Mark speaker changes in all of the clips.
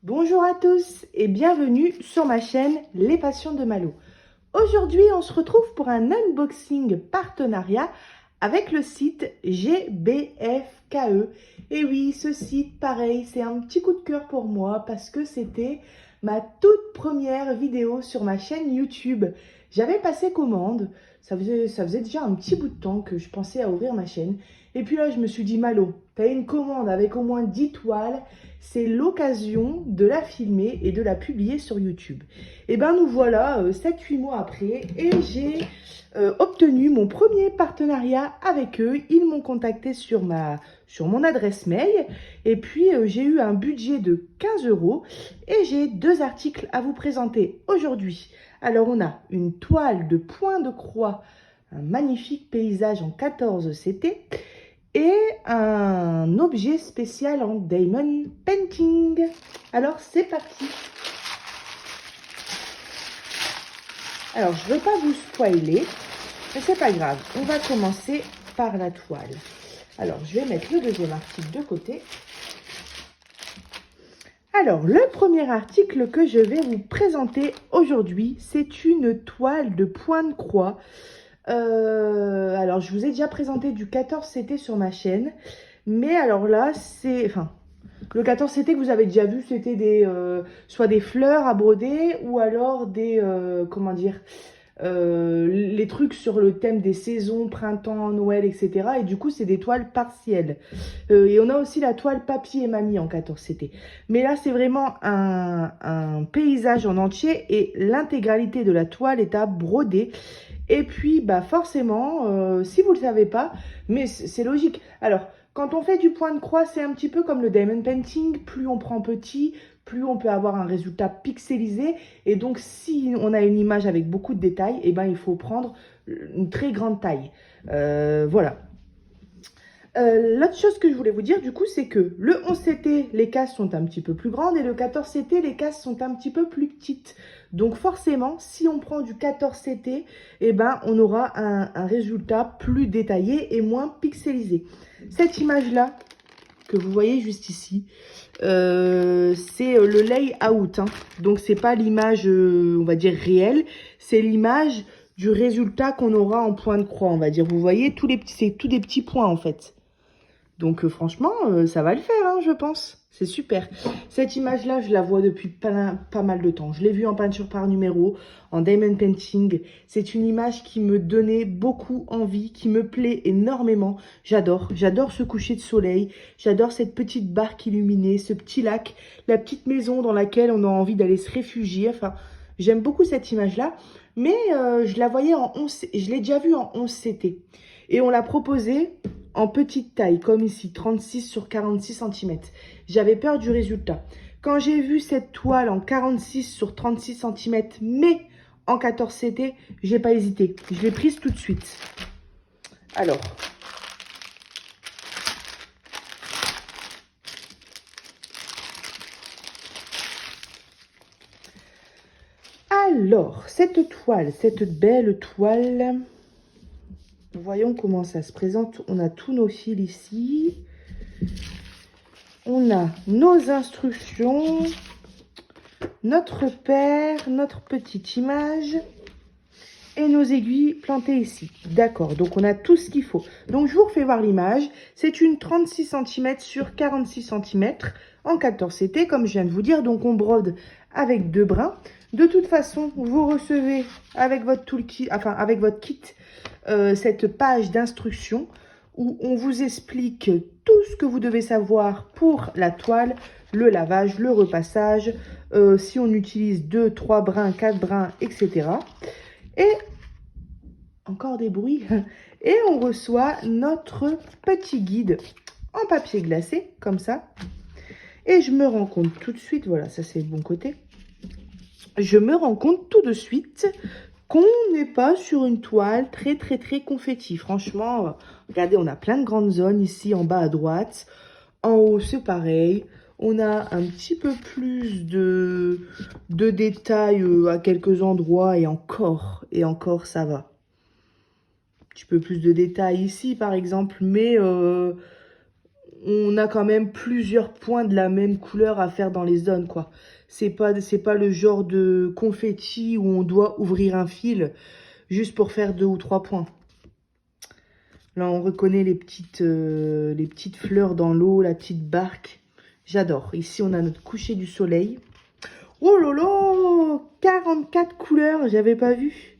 Speaker 1: Bonjour à tous et bienvenue sur ma chaîne Les Passions de Malo. Aujourd'hui, on se retrouve pour un unboxing partenariat avec le site GBFKE. Et oui, ce site, pareil, c'est un petit coup de cœur pour moi parce que c'était ma toute première vidéo sur ma chaîne YouTube. J'avais passé commande, ça faisait déjà un petit bout de temps que je pensais à ouvrir ma chaîne. Et puis là, je me suis dit, Malo, tu as une commande avec au moins 10 toiles, c'est l'occasion de la filmer et de la publier sur YouTube. Et bien nous voilà 7-8 mois après et j'ai obtenu mon premier partenariat avec eux. Ils m'ont contacté sur mon adresse mail et puis j'ai eu un budget de 15 € et j'ai deux articles à vous présenter aujourd'hui. Alors on a une toile de point de croix, un magnifique paysage en 14 CT et un objet spécial en diamond painting. Alors c'est parti. Alors je ne vais pas vous spoiler, mais c'est pas grave. On va commencer par la toile. Alors je vais mettre le deuxième article de côté. Alors le premier article que je vais vous présenter aujourd'hui, c'est une toile de point de croix. Alors je vous ai déjà présenté du 14 CT sur ma chaîne, mais alors là c'est, le 14 CT que vous avez déjà vu, c'était soit des fleurs à broder ou alors des, comment dire, les trucs sur le thème des saisons, printemps, Noël, etc. Et du coup, c'est des toiles partielles. Et on a aussi la toile papier et mamie en 14 CT. Mais là, c'est vraiment un paysage en entier et l'intégralité de la toile est à broder. Et puis, bah forcément, si vous ne le savez pas, mais c'est logique. Alors, quand on fait du point de croix, c'est un petit peu comme le diamond painting. Plus on prend petit, plus on peut avoir un résultat pixelisé. Et donc, si on a une image avec beaucoup de détails, eh ben, il faut prendre une très grande taille. Voilà. L'autre chose que je voulais vous dire, du coup, c'est que le 11 CT, les cases sont un petit peu plus grandes et le 14 CT, les cases sont un petit peu plus petites. Donc forcément, si on prend du 14 CT, eh ben, on aura un résultat plus détaillé et moins pixelisé. Cette image-là, que vous voyez juste ici, c'est le layout. Hein. Donc, c'est pas l'image, on va dire, réelle. C'est l'image du résultat qu'on aura en point de croix, on va dire. Vous voyez, c'est tous des petits points, en fait. Donc franchement, ça va le faire, hein, je pense. C'est super. Cette image-là, je la vois depuis pas mal de temps. Je l'ai vue en peinture par numéro, en diamond painting. C'est une image qui me donnait beaucoup envie, qui me plaît énormément. J'adore ce coucher de soleil. J'adore cette petite barque illuminée, ce petit lac, la petite maison dans laquelle on a envie d'aller se réfugier. Enfin, j'aime beaucoup cette image-là. Mais je la voyais je l'ai déjà vue en 11 CT. Et on l'a proposée en petite taille, comme ici, 36 sur 46 cm. J'avais peur du résultat. Quand j'ai vu cette toile en 46 sur 36 cm, mais en 14 CT, j'ai pas hésité. Je l'ai prise tout de suite. Alors, cette toile, cette belle toile, voyons comment ça se présente. On a tous nos fils ici. On a nos instructions, notre paire, notre petite image et nos aiguilles plantées ici. D'accord, donc on a tout ce qu'il faut. Donc je vous refais voir l'image. C'est une 36 cm sur 46 cm en 14 CT, comme je viens de vous dire. Donc on brode avec deux brins. De toute façon, vous recevez avec votre toolkit, avec votre kit, cette page d'instruction où on vous explique tout ce que vous devez savoir pour la toile, le lavage, le repassage, si on utilise 2, 3 brins, 4 brins, etc. Et encore des bruits. Et on reçoit notre petit guide en papier glacé, comme ça. Et je me rends compte tout de suite, voilà, ça c'est le bon côté. Je me rends compte tout de suite qu'on n'est pas sur une toile très confetti. Franchement, regardez, on a plein de grandes zones ici en bas à droite. En haut, c'est pareil. On a un petit peu plus de détails à quelques endroits et encore, ça va. Un petit peu plus de détails ici, par exemple, mais on a quand même plusieurs points de la même couleur à faire dans les zones, quoi. C'est pas le genre de confetti où on doit ouvrir un fil juste pour faire 2 ou 3 points. Là, on reconnaît les petites fleurs dans l'eau, la petite barque. J'adore. Ici, on a notre coucher du soleil. Oh là là, 44 couleurs, j'avais pas vu.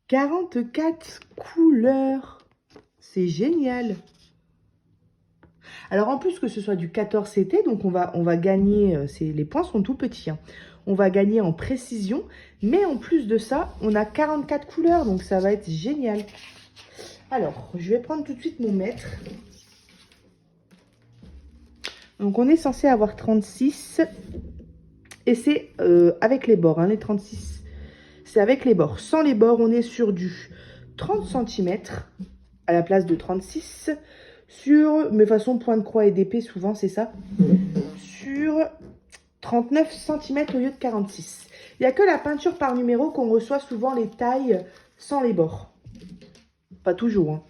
Speaker 1: 44 couleurs. C'est génial. Alors, en plus que ce soit du 14 CT, donc on va gagner, les points sont tout petits, hein. On va gagner en précision, mais en plus de ça, on a 44 couleurs, donc ça va être génial. Alors, je vais prendre tout de suite mon mètre. Donc, on est censé avoir 36, et c'est avec les bords, hein, les 36, c'est avec les bords. Sans les bords, on est sur du 30 cm à la place de 36 sur, mais façon point de croix et d'épée, souvent c'est ça, sur 39 cm au lieu de 46. Il n'y a que la peinture par numéro qu'on reçoit souvent les tailles sans les bords. Pas toujours, hein.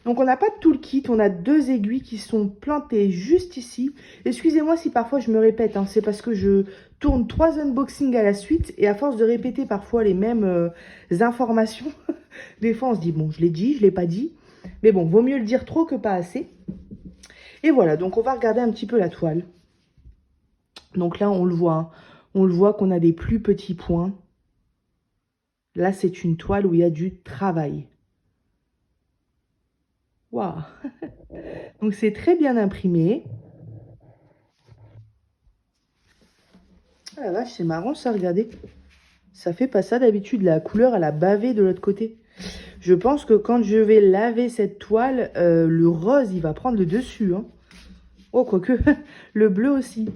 Speaker 1: Donc on n'a pas tout le kit, on a 2 aiguilles qui sont plantées juste ici. Excusez-moi si parfois je me répète, hein, c'est parce que je tourne 3 unboxings à la suite et à force de répéter parfois les mêmes informations, des fois on se dit bon, je l'ai dit, je l'ai pas dit, mais bon, vaut mieux le dire trop que pas assez. Et voilà, donc on va regarder un petit peu la toile. Donc là on le voit, hein, on le voit qu'on a des plus petits points. Là c'est une toile où il y a du travail. Waouh. Donc c'est très bien imprimé. Ah la vache, c'est marrant ça, regardez. Ça fait pas ça d'habitude, la couleur elle a bavé de l'autre côté. Je pense que quand je vais laver cette toile, le rose il va prendre le dessus, hein. Oh, quoique, le bleu aussi.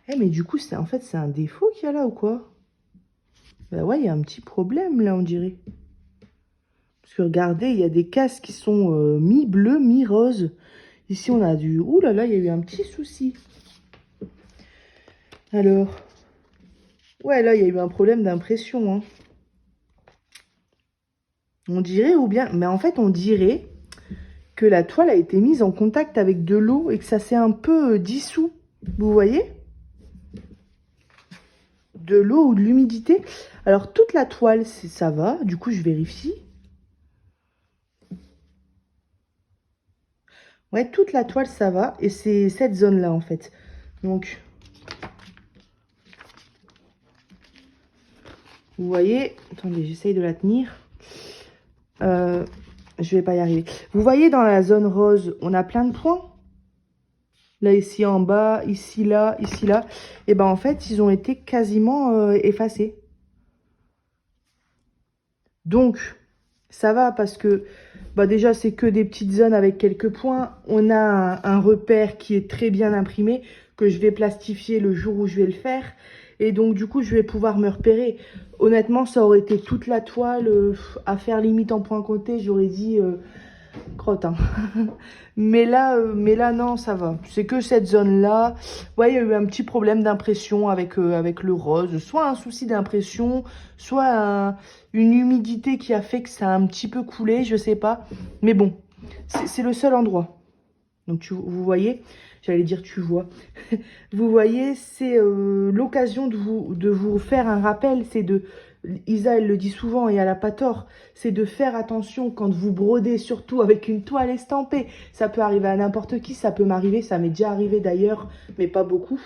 Speaker 1: Eh mais du coup, en fait c'est un défaut qu'il y a là ou quoi? Bah ouais, il y a un petit problème là on dirait. Parce que regardez, il y a des cases qui sont mi-bleu, mi-rose. Ici on a du... Ouh là là, il y a eu un petit souci. Alors... Ouais, là, il y a eu un problème d'impression, hein. On dirait, ou bien... Mais en fait, on dirait que la toile a été mise en contact avec de l'eau et que ça s'est un peu dissous. Vous voyez? De l'eau ou de l'humidité. Alors, toute la toile, ça va. Du coup, je vérifie. Ouais, toute la toile, ça va. Et c'est cette zone-là, en fait. Donc... Vous voyez, attendez, j'essaye de la tenir. Je vais pas y arriver. Vous voyez, dans la zone rose, on a plein de points. Là, ici en bas, ici là, ici là. Et ben en fait, ils ont été quasiment effacés. Donc, ça va parce que bah déjà, c'est que des petites zones avec quelques points. On a un repère qui est très bien imprimé, que je vais plastifier le jour où je vais le faire. Et donc, du coup, je vais pouvoir me repérer. Honnêtement, ça aurait été toute la toile à faire limite en point côté. J'aurais dit crotte, hein. Mais là, non, ça va. C'est que cette zone-là. Ouais, il y a eu un petit problème d'impression avec le rose. Soit un souci d'impression, soit une humidité qui a fait que ça a un petit peu coulé, je sais pas. Mais bon, c'est le seul endroit. Donc, vous voyez, j'allais dire tu vois. Vous voyez, c'est l'occasion de vous faire un rappel. C'est de... Isa, elle le dit souvent et elle n'a pas tort, c'est de faire attention quand vous brodez, surtout avec une toile estampée. Ça peut arriver à n'importe qui, ça peut m'arriver, ça m'est déjà arrivé d'ailleurs, mais pas beaucoup,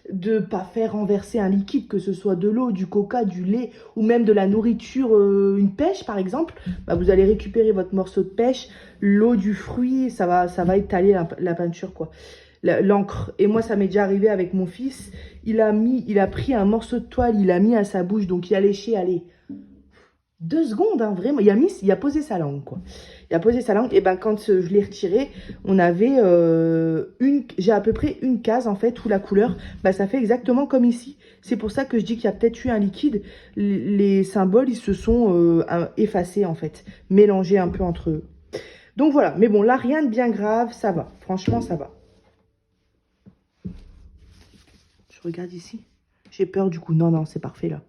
Speaker 1: de pas faire renverser un liquide, que ce soit de l'eau, du coca, du lait ou même de la nourriture, une pêche par exemple. Bah, vous allez récupérer votre morceau de pêche, l'eau du fruit, ça va étaler la peinture, quoi. L'encre. Et moi, ça m'est déjà arrivé avec mon fils. Il a pris un morceau de toile, il l'a mis à sa bouche, donc il a léché, allez, 2 secondes, hein, vraiment. Il a posé sa langue, quoi. Il a posé sa langue. Et ben, quand je l'ai retiré, on avait j'ai à peu près une case, en fait, où la couleur, bah, ça fait exactement comme ici. C'est pour ça que je dis qu'il y a peut-être eu un liquide. Les symboles, ils se sont effacés, en fait, mélangés un peu entre eux. Donc voilà. Mais bon, là, rien de bien grave, ça va. Franchement, ça va. Je regarde ici. J'ai peur du coup. Non, non, c'est parfait là.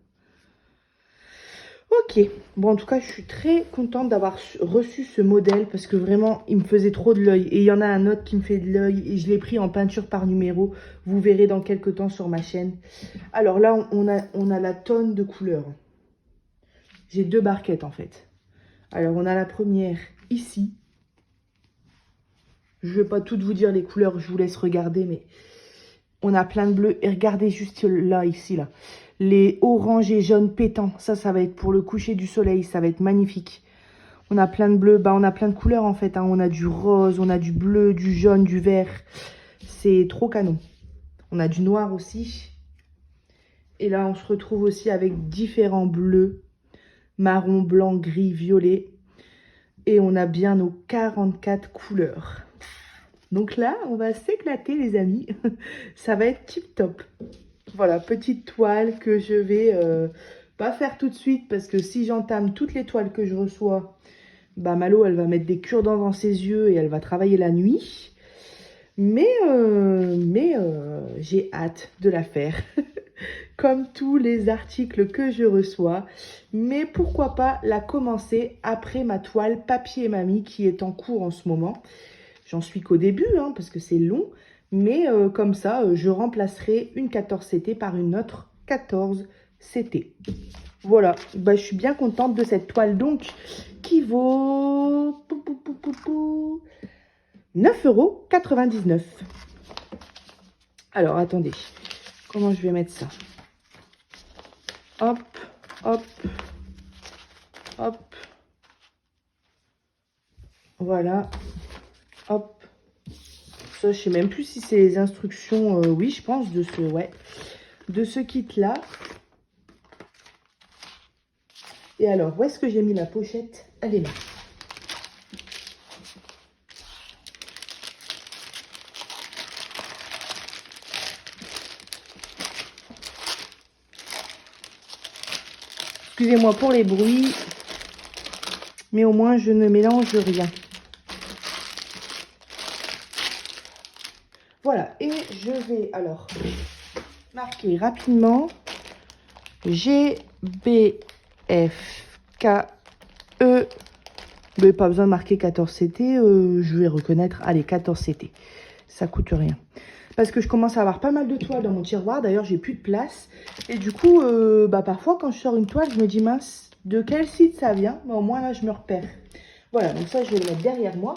Speaker 1: Ok, bon en tout cas je suis très contente d'avoir reçu ce modèle parce que vraiment il me faisait trop de l'œil. Et il y en a un autre qui me fait de l'œil et je l'ai pris en peinture par numéro. Vous verrez dans quelques temps sur ma chaîne. Alors là on a la tonne de couleurs. J'ai deux barquettes en fait. Alors on a la première ici. Je ne vais pas toutes vous dire les couleurs, je vous laisse regarder, mais on a plein de bleus. Et regardez juste là, ici, là. Les oranges et jaunes pétants. Ça va être pour le coucher du soleil. Ça va être magnifique. On a plein de bleus. Bah, on a plein de couleurs, en fait. Hein. On a du rose, on a du bleu, du jaune, du vert. C'est trop canon. On a du noir aussi. Et là, on se retrouve aussi avec différents bleus. Marron, blanc, gris, violet. Et on a bien nos 44 couleurs. Donc là, on va s'éclater, les amis. Ça va être tip top. Voilà, petite toile que je vais pas faire tout de suite. Parce que si j'entame toutes les toiles que je reçois, bah Malo, elle va mettre des cure-dents dans ses yeux et elle va travailler la nuit. Mais j'ai hâte de la faire. Comme tous les articles que je reçois. Mais pourquoi pas la commencer après ma toile papier mamie qui est en cours en ce moment. J'en suis qu'au début, hein, parce que c'est long. Mais comme ça, je remplacerai une 14CT par une autre 14CT. Voilà, bah, je suis bien contente de cette toile donc qui vaut 9,99 €. Alors, attendez, comment je vais mettre ça? Hop, hop, hop. Voilà, hop. Ça, je sais même plus si c'est les instructions. Oui, je pense de ce kit-là. Et alors, où est-ce que j'ai mis la pochette? Elle est là. Excusez-moi pour les bruits, mais au moins je ne mélange rien. Voilà, et je vais alors marquer rapidement GBFKE. Mais pas besoin de marquer 14CT, je vais reconnaître, allez, 14CT. Ça coûte rien. Parce que je commence à avoir pas mal de toiles dans mon tiroir. D'ailleurs, j'ai plus de place. Et du coup, bah, parfois, quand je sors une toile, je me dis, mince, de quel site ça vient? Mais au moins, là, je me repère. Voilà, donc ça, je vais le mettre derrière moi.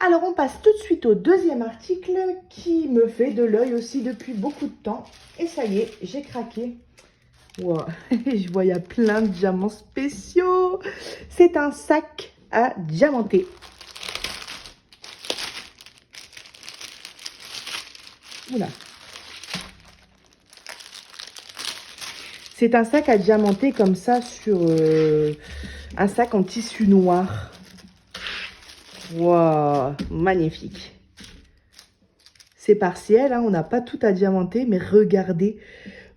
Speaker 1: Alors, on passe tout de suite au deuxième article qui me fait de l'œil aussi depuis beaucoup de temps. Et ça y est, j'ai craqué. Wow. Je vois, il y a plein de diamants spéciaux. C'est un sac à diamanter. Oula. C'est un sac à diamanter comme ça sur un sac en tissu noir. Waouh, magnifique. C'est partiel, hein, on n'a pas tout à diamanter, mais regardez,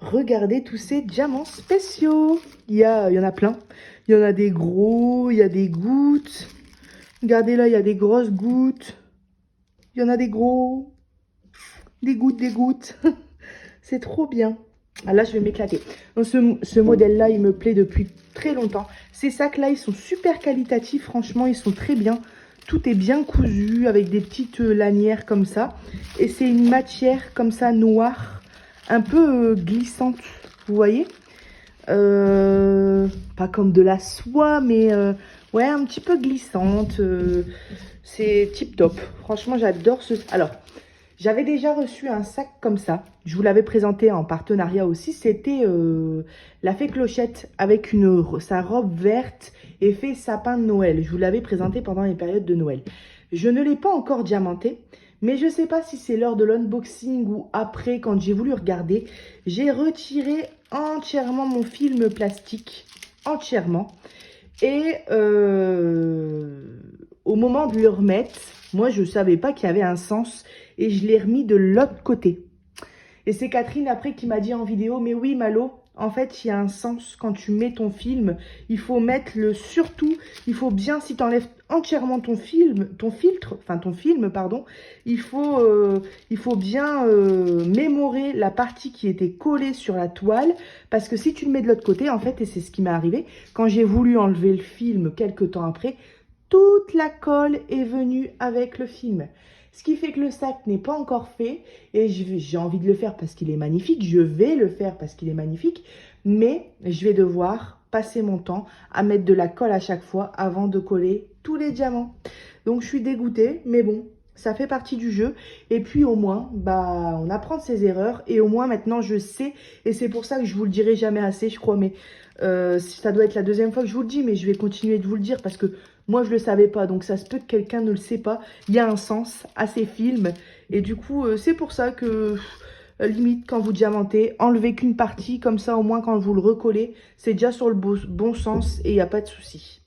Speaker 1: regardez tous ces diamants spéciaux. Il y en a plein. Il y en a des gros, il y a des gouttes. Regardez là, il y a des grosses gouttes. Il y en a des gros. Des gouttes, des gouttes. C'est trop bien. Ah là, je vais m'éclater. Donc, ce modèle-là, il me plaît depuis très longtemps. Ces sacs-là, ils sont super qualitatifs. Franchement, ils sont très bien. Tout est bien cousu avec des petites lanières comme ça. Et c'est une matière comme ça, noire, un peu glissante. Vous voyez? Pas comme de la soie, mais ouais, un petit peu glissante. C'est tip top. Franchement, j'adore ce... Alors, j'avais déjà reçu un sac comme ça. Je vous l'avais présenté en partenariat aussi. C'était la fée Clochette avec sa robe verte et fait sapin de Noël. Je vous l'avais présenté pendant les périodes de Noël. Je ne l'ai pas encore diamanté. Mais je ne sais pas si c'est lors de l'unboxing ou après, quand j'ai voulu regarder. J'ai retiré entièrement mon film plastique. Entièrement. Et au moment de le remettre, moi, je ne savais pas qu'il y avait un sens. Et je l'ai remis de l'autre côté. Et c'est Catherine après qui m'a dit en vidéo, mais oui Malo, en fait il y a un sens quand tu mets ton film. Il faut mettre le surtout, il faut bien, si tu entièrement ton filtre, enfin ton film, pardon, il faut bien mémorer la partie qui était collée sur la toile, parce que si tu le mets de l'autre côté, en fait, et c'est ce qui m'est arrivé, quand j'ai voulu enlever le film quelques temps après, toute la colle est venue avec le film. Ce qui fait que le sac n'est pas encore fait, et j'ai envie de le faire parce qu'il est magnifique, je vais le faire parce qu'il est magnifique, mais je vais devoir passer mon temps à mettre de la colle à chaque fois avant de coller tous les diamants. Donc je suis dégoûtée, mais bon, ça fait partie du jeu. Et puis au moins, bah, on apprend de ses erreurs, et au moins maintenant je sais, et c'est pour ça que je vous le dirai jamais assez, je crois, mais ça doit être la deuxième fois que je vous le dis, mais je vais continuer de vous le dire parce que moi, je ne le savais pas, donc ça se peut que quelqu'un ne le sait pas. Il y a un sens à ces films. Et du coup, c'est pour ça que, limite, quand vous diamantez, enlevez qu'une partie. Comme ça, au moins, quand vous le recollez, c'est déjà sur le bon sens et il n'y a pas de souci.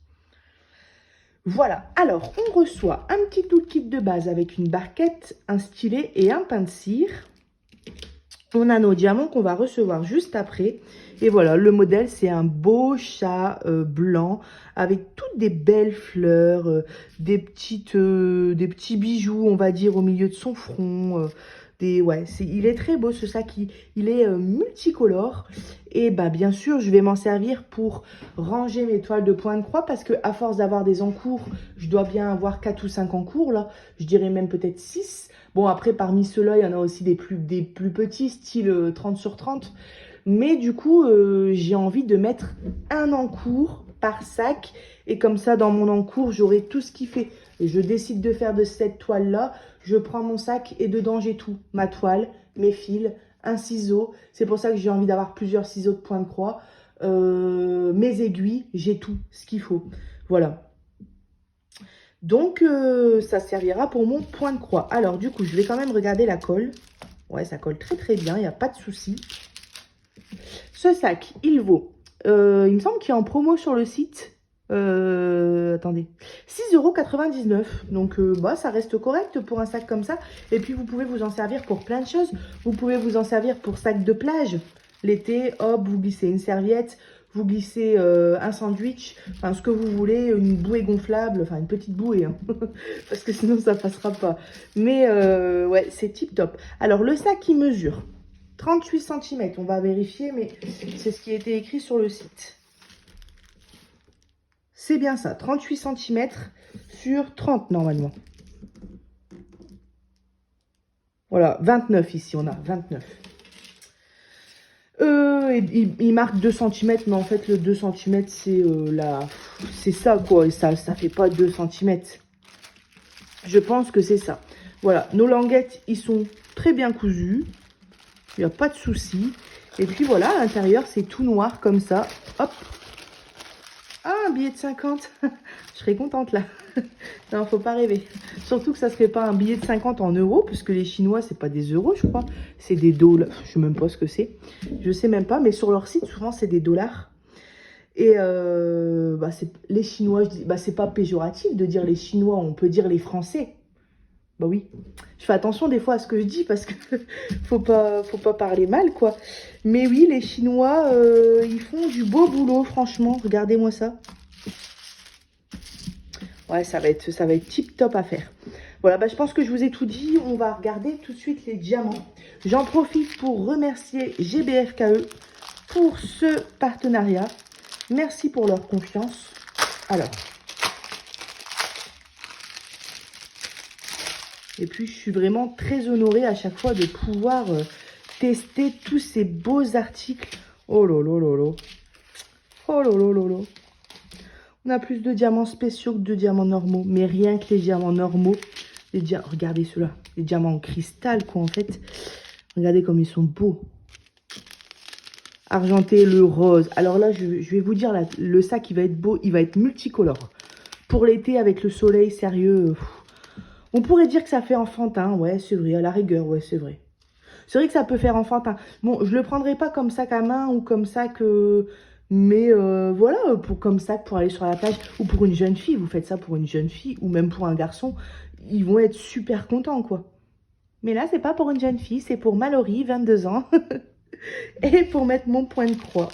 Speaker 1: Voilà. Alors, on reçoit un petit toolkit de base avec une barquette, un stylet et un pain de cire. On a nos diamants qu'on va recevoir juste après. Et voilà, le modèle, c'est un beau chat blanc avec toutes des belles fleurs, des petits bijoux, on va dire, au milieu de son front. Ouais, il est très beau ce sac, il est multicolore. Et bah, bien sûr, je vais m'en servir pour ranger mes toiles de point de croix parce que à force d'avoir des encours, je dois bien avoir 4 ou 5 encours là. Je dirais même peut-être 6. Bon, après, parmi ceux-là, il y en a aussi des plus petits, style 30 sur 30. Mais du coup, j'ai envie de mettre un encours par sac. Et comme ça, dans mon encours, j'aurai tout ce qui fait. Et je décide de faire de cette toile-là. Je prends mon sac et dedans, j'ai tout. Ma toile, mes fils, un ciseau. C'est pour ça que j'ai envie d'avoir plusieurs ciseaux de point de croix. Mes aiguilles, j'ai tout ce qu'il faut. Voilà. Donc, ça servira pour mon point de croix. Alors, du coup, je vais quand même regarder la colle. Ouais, ça colle très très bien, il n'y a pas de souci. Ce sac, il vaut, il me semble qu'il est en promo sur le site. Attendez, 6,99 €. Donc, bah, ça reste correct pour un sac comme ça. Et puis, vous pouvez vous en servir pour plein de choses. Vous pouvez vous en servir pour sac de plage. L'été, hop, vous glissez une serviette. Vous glissez un sandwich, enfin ce que vous voulez, une bouée gonflable, enfin une petite bouée, hein, parce que sinon ça passera pas. Mais ouais, c'est tip top. Alors le sac il mesure 38 cm, on va vérifier, mais c'est ce qui a été écrit sur le site. C'est bien ça, 38 cm sur 30 normalement. Voilà, 29 ici, on a 29. Il marque 2 cm, mais en fait le 2 cm c'est ça quoi, et ça fait pas 2 cm. Je pense que c'est ça. Voilà, nos languettes ils sont très bien cousus, il n'y a pas de souci. Et puis voilà, à l'intérieur c'est tout noir comme ça, hop. Ah, un billet de 50. Je serais contente là. Non, faut pas rêver. Surtout que ça serait pas un billet de 50 en euros, parce que les Chinois, c'est pas des euros, je crois. C'est des dollars. Je sais même pas ce que c'est. Je sais même pas, mais sur leur site, souvent, c'est des dollars. Et bah, les Chinois, bah, c'est pas péjoratif de dire les Chinois, on peut dire les Français. Bah oui, je fais attention des fois à ce que je dis parce que faut pas parler mal quoi. Mais oui, les Chinois, ils font du beau boulot, franchement. Regardez-moi ça. Ouais, ça va être tip top à faire. Voilà, bah, je pense que je vous ai tout dit. On va regarder tout de suite les diamants. J'en profite pour remercier GBFKE pour ce partenariat. Merci pour leur confiance. Alors. Et puis, je suis vraiment très honorée à chaque fois de pouvoir tester tous ces beaux articles. Oh là là là là. Oh là là là là. On a plus de diamants spéciaux que de diamants normaux. Mais rien que les diamants normaux. Regardez ceux-là. Les diamants en cristal, quoi, en fait. Regardez comme ils sont beaux. Argenté, le rose. Alors là, je vais vous dire, là, le sac, il va être beau. Il va être multicolore. Pour l'été, avec le soleil, sérieux... On pourrait dire que ça fait enfantin, ouais, c'est vrai, à la rigueur, ouais, c'est vrai. C'est vrai que ça peut faire enfantin. Bon, je le prendrai pas comme sac à main ou comme sac, mais voilà, comme sac pour aller sur la plage ou pour une jeune fille. Vous faites ça pour une jeune fille ou même pour un garçon, ils vont être super contents, quoi. Mais là, c'est pas pour une jeune fille, c'est pour Mallory, 22 ans. Et pour mettre mon point de croix.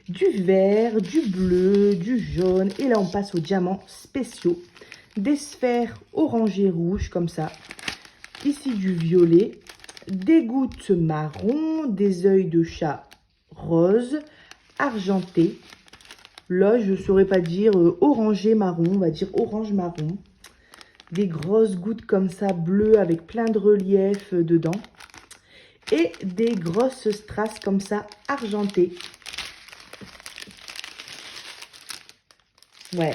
Speaker 1: Du vert, du bleu, du jaune. Et là, on passe aux diamants spéciaux. des sphères orangées rouges comme ça. Ici du violet, des gouttes marron, des œils de chat rose, argenté. Là, je ne saurais pas dire orangé marron, on va dire orange marron. Des grosses gouttes comme ça, bleues avec plein de relief dedans. Et des grosses strass comme ça, argentées. Ouais,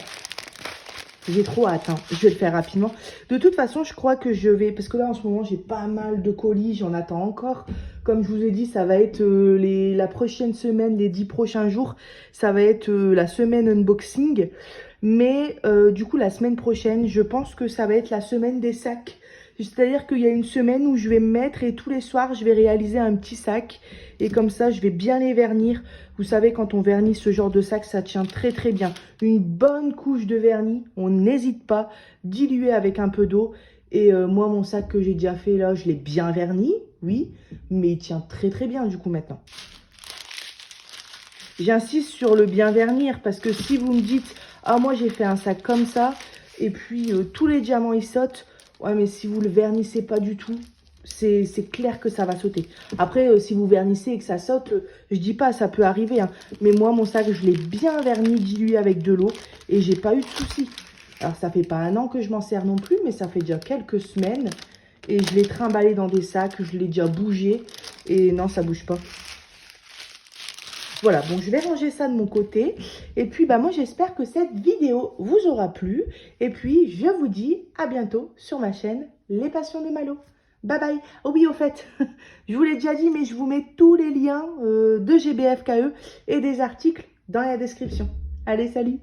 Speaker 1: j'ai trop hâte, hein. Je vais le faire rapidement. De toute façon, je crois que je vais... Parce que là, en ce moment, j'ai pas mal de colis. J'en attends encore. Comme je vous ai dit, ça va être la prochaine semaine, les 10 prochains jours. Ça va être la semaine unboxing. Mais du coup, la semaine prochaine, je pense que ça va être la semaine des sacs. C'est-à-dire qu'il y a une semaine où je vais me mettre et tous les soirs, je vais réaliser un petit sac. Et comme ça, je vais bien les vernir. Vous savez, quand on vernit ce genre de sac, ça tient très très bien. Une bonne couche de vernis, on n'hésite pas, diluer avec un peu d'eau. Et moi, mon sac que j'ai déjà fait là, je l'ai bien verni, oui. Mais il tient très très bien du coup maintenant. J'insiste sur le bien vernir parce que si vous me dites, ah moi j'ai fait un sac comme ça, et puis tous les diamants ils sautent, ouais mais si vous le vernissez pas du tout, c'est clair que ça va sauter. Après si vous vernissez et que ça saute, je dis pas, ça peut arriver, hein, mais moi mon sac je l'ai bien verni, dilué avec de l'eau, et j'ai pas eu de soucis. Alors ça fait pas un an que je m'en sers non plus, mais ça fait déjà quelques semaines, et je l'ai trimballé dans des sacs, je l'ai déjà bougé, et non ça bouge pas. Voilà, bon, je vais ranger ça de mon côté. Et puis, bah, moi, j'espère que cette vidéo vous aura plu. Et puis, je vous dis à bientôt sur ma chaîne Les Passions de Malo. Bye bye. Oh oui, au fait, je vous l'ai déjà dit, mais je vous mets tous les liens de GBFKE et des articles dans la description. Allez, salut!